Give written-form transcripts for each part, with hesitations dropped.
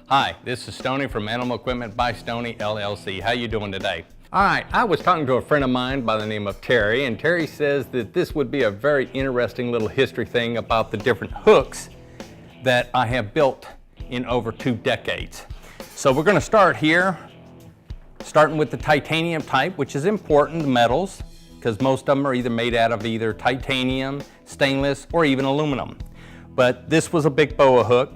Hi, this is Stoney from Animal Equipment by Stoney, LLC. How you doing today? All right, I was talking to a friend of mine by the name of Terry, and Terry says that this would be a very interesting little history thing about the different hooks that I have built in over 2 decades. So we're going to start here, starting with the titanium type, which is important, the metals, because most of them are either made out of either titanium, stainless, or even aluminum. But this was a big boa hook.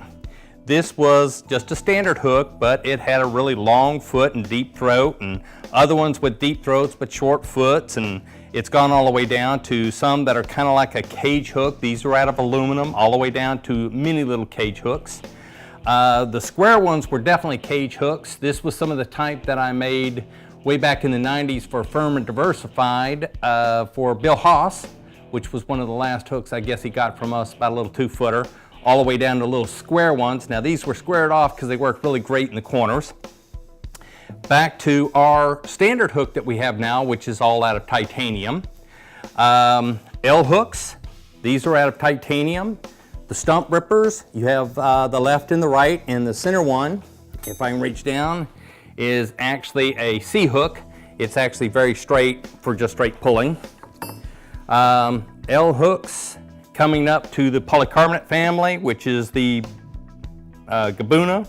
This was just a standard hook, but it had a really long foot and deep throat, and other ones with deep throats but short foots, and it's gone all the way down to some that are kind of like a cage hook. These are out of aluminum, all the way down to mini little cage hooks. The square ones were definitely cage hooks. This was some of the type that I made way back in the 90s for Firm and Diversified for Bill Haas, which was one of the last hooks I guess he got from us, about a little 2-footer. All the way down to little square ones. Now these were squared off because they work really great in the corners. Back to our standard hook that we have now, which is all out of titanium. L hooks, these are out of titanium. The stump rippers, you have the left and the right, and the center one, if I can reach down, is actually a C hook. It's actually very straight for just straight pulling. L hooks, coming up to the polycarbonate family, which is the Gabuna,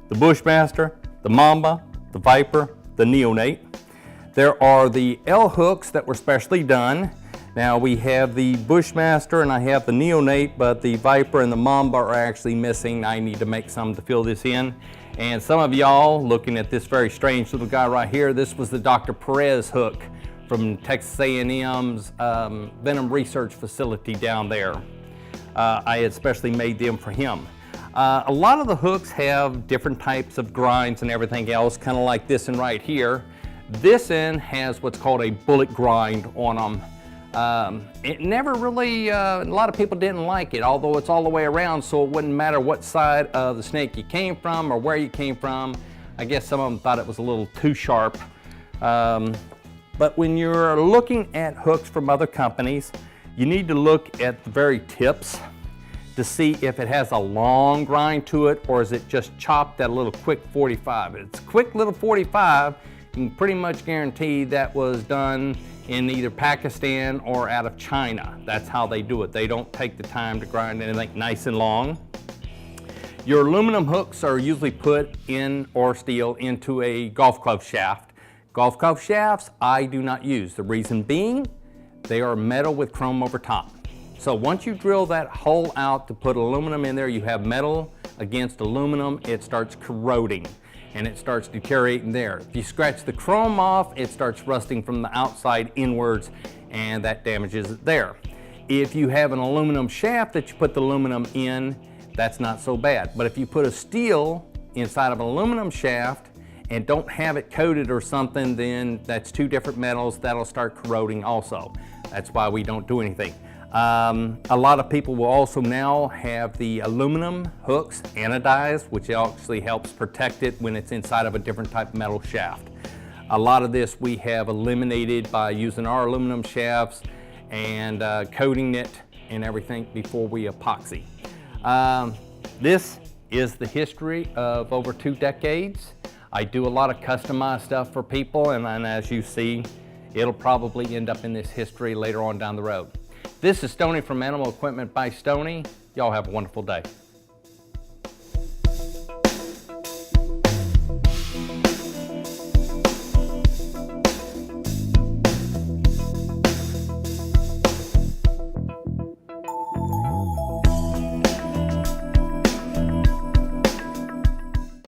the Bushmaster, the Mamba, the Viper, the Neonate. There are the L hooks that were specially done. Now we have the Bushmaster and I have the Neonate, but the Viper and the Mamba are actually missing. I need to make some to fill this in. And some of y'all looking at this very strange little guy right here, this was the Dr. Perez hook from Texas A&M's Venom Research Facility down there. I especially made them for him. A lot of the hooks have different types of grinds and everything else, kind of like this one right here. This end has what's called a bullet grind on them. It never really, a lot of people didn't like it, although it's all the way around, so it wouldn't matter what side of the snake you came from or where you came from. I guess some of them thought it was a little too sharp. But when you're looking at hooks from other companies, you need to look at the very tips to see if it has a long grind to it or is it just chopped at a little quick 45. If it's a quick little 45, you can pretty much guarantee that was done in either Pakistan or out of China. That's how they do it. They don't take the time to grind anything nice and long. Your aluminum hooks are usually put in, or steel, into a golf club shaft. Golf club shafts I do not use. The reason being, they are metal with chrome over top. So once you drill that hole out to put aluminum in there, you have metal against aluminum, it starts corroding and it starts deteriorating there. If you scratch the chrome off, it starts rusting from the outside inwards and that damages it there. If you have an aluminum shaft that you put the aluminum in, that's not so bad. But if you put a steel inside of an aluminum shaft and don't have it coated or something, then that's 2 different metals that'll start corroding also. That's why we don't do anything. A lot of people will also now have the aluminum hooks anodized, which actually helps protect it when it's inside of a different type of metal shaft. A lot of this we have eliminated by using our aluminum shafts and coating it and everything before we epoxy. This is the history of over 2 decades. I do a lot of customized stuff for people, and as you see, it'll probably end up in this history later on down the road. This is Stoney from Animal Equipment by Stoney. Y'all have a wonderful day.